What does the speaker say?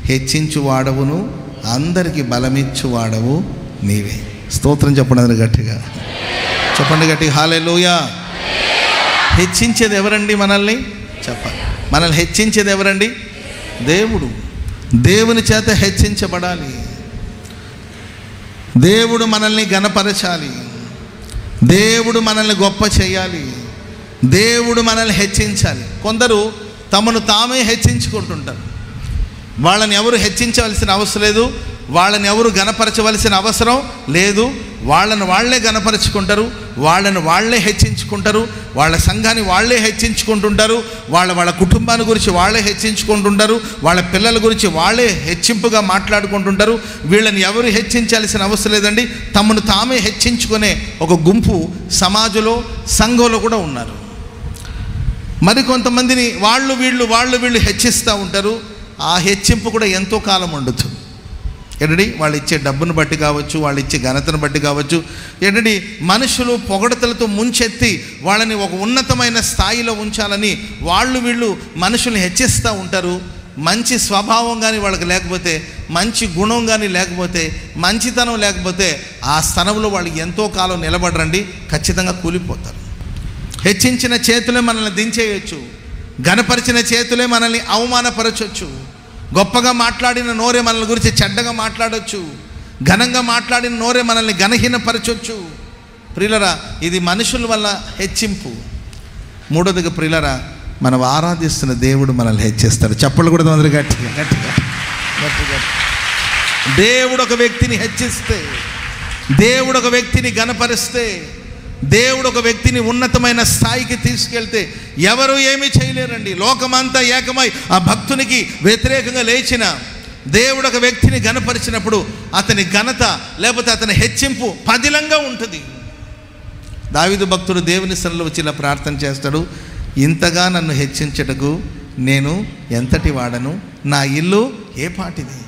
హెచ్చించు వాడవును, అందరికి బలమిచ్చు వాడవు నీవే. స్తోత్రం చెప్పండి గట్టిగా, చెప్పండి గట్టిగా హల్లెలూయా. హెచ్చించేది ఎవరండి? మనల్ని చెప్పాలి. మనల్ని హెచ్చించేది ఎవరండి? దేవుడు. దేవుని చేత హెచ్చించబడాలి. దేవుడు మనల్ని ఘనపరచాలి. దేవుడు మనల్ని గొప్ప చేయాలి. దేవుడు మనల్ని హెచ్చించాలి. కొందరు తమను తామే హెచ్చించుకుంటుంటారు. వాళ్ళని ఎవరు హెచ్చించవలసిన అవసరం లేదు, వాళ్ళని ఎవరు ఘనపరచవలసిన అవసరం లేదు. వాళ్ళని వాళ్ళే ఘనపరుచుకుంటారు, వాళ్ళని వాళ్ళే హెచ్చించుకుంటారు, వాళ్ళ సంఘాన్ని వాళ్ళే హెచ్చించుకుంటుంటారు, వాళ్ళ కుటుంబాన్ని గురించి వాళ్ళే హెచ్చించుకుంటుంటారు, వాళ్ళ పిల్లల గురించి వాళ్ళే హెచ్చింపుగా మాట్లాడుకుంటుంటారు. వీళ్ళని ఎవరు హెచ్చించాల్సిన అవసరం లేదండి. తమను తామే హెచ్చించుకునే ఒక గుంపు సమాజంలో, సంఘంలో కూడా ఉన్నారు. మరి కొంతమందిని వాళ్ళు వీళ్ళు హెచ్చిస్తూ ఉంటారు. ఆ హెచ్చింపు కూడా ఎంతో కాలం ఉండొచ్చు. ఏంటండి, వాళ్ళు ఇచ్చే డబ్బును బట్టి కావచ్చు, వాళ్ళు ఇచ్చే ఘనతను బట్టి కావచ్చు. ఏంటండి, మనుషులు పొగడతలతో ముంచెత్తి వాళ్ళని ఒక ఉన్నతమైన స్థాయిలో ఉంచాలని వీళ్ళు మనుషుల్ని హెచ్చిస్తూ ఉంటారు. మంచి స్వభావం కానీ వాళ్ళకి లేకపోతే, మంచి గుణం కానీ లేకపోతే, మంచితనం లేకపోతే ఆ స్థానంలో వాళ్ళు ఎంతో కాలం నిలబడరండి, ఖచ్చితంగా కూలిపోతారు. హెచ్చించిన చేతులే మనల్ని దించేయచ్చు, ఘనపరిచిన చేతులే మనల్ని అవమానపరచవచ్చు. గొప్పగా మాట్లాడిన నోరే మనల్ని గురించి చెడ్డగా మాట్లాడవచ్చు, ఘనంగా మాట్లాడిన నోరే మనల్ని ఘనహీనపరచవచ్చు. ప్రియులరా, ఇది మనుషుల వల్ల హెచ్చింపు. మూడోదిగా ప్రియులరా, మనం ఆరాధిస్తున్న దేవుడు మనల్ని హెచ్చిస్తాడు. చప్పట్లు కూడా అందరూ గట్టిగా గట్టిగా గట్టిగా. దేవుడు ఒక వ్యక్తిని హెచ్చిస్తే, దేవుడు ఒక వ్యక్తిని ఘనపరిస్తే, దేవుడు ఒక వ్యక్తిని ఉన్నతమైన స్థాయికి తీసుకెళ్తే ఎవరు ఏమీ చేయలేరండి. లోకమంతా ఏకమై ఆ భక్తునికి వ్యతిరేకంగా లేచిన దేవుడు ఒక వ్యక్తిని ఘనపరిచినప్పుడు అతని ఘనత లేకపోతే అతని హెచ్చింపు పదిలంగా ఉంటుంది. దావీదు భక్తుడు దేవుని సన్నిధిలో వచ్చి ఇలా ప్రార్థన చేస్తాడు, ఇంతగా నన్ను హెచ్చించటకు నేను ఎంతటి వాడను, నా ఇల్లు ఏ పాటిది.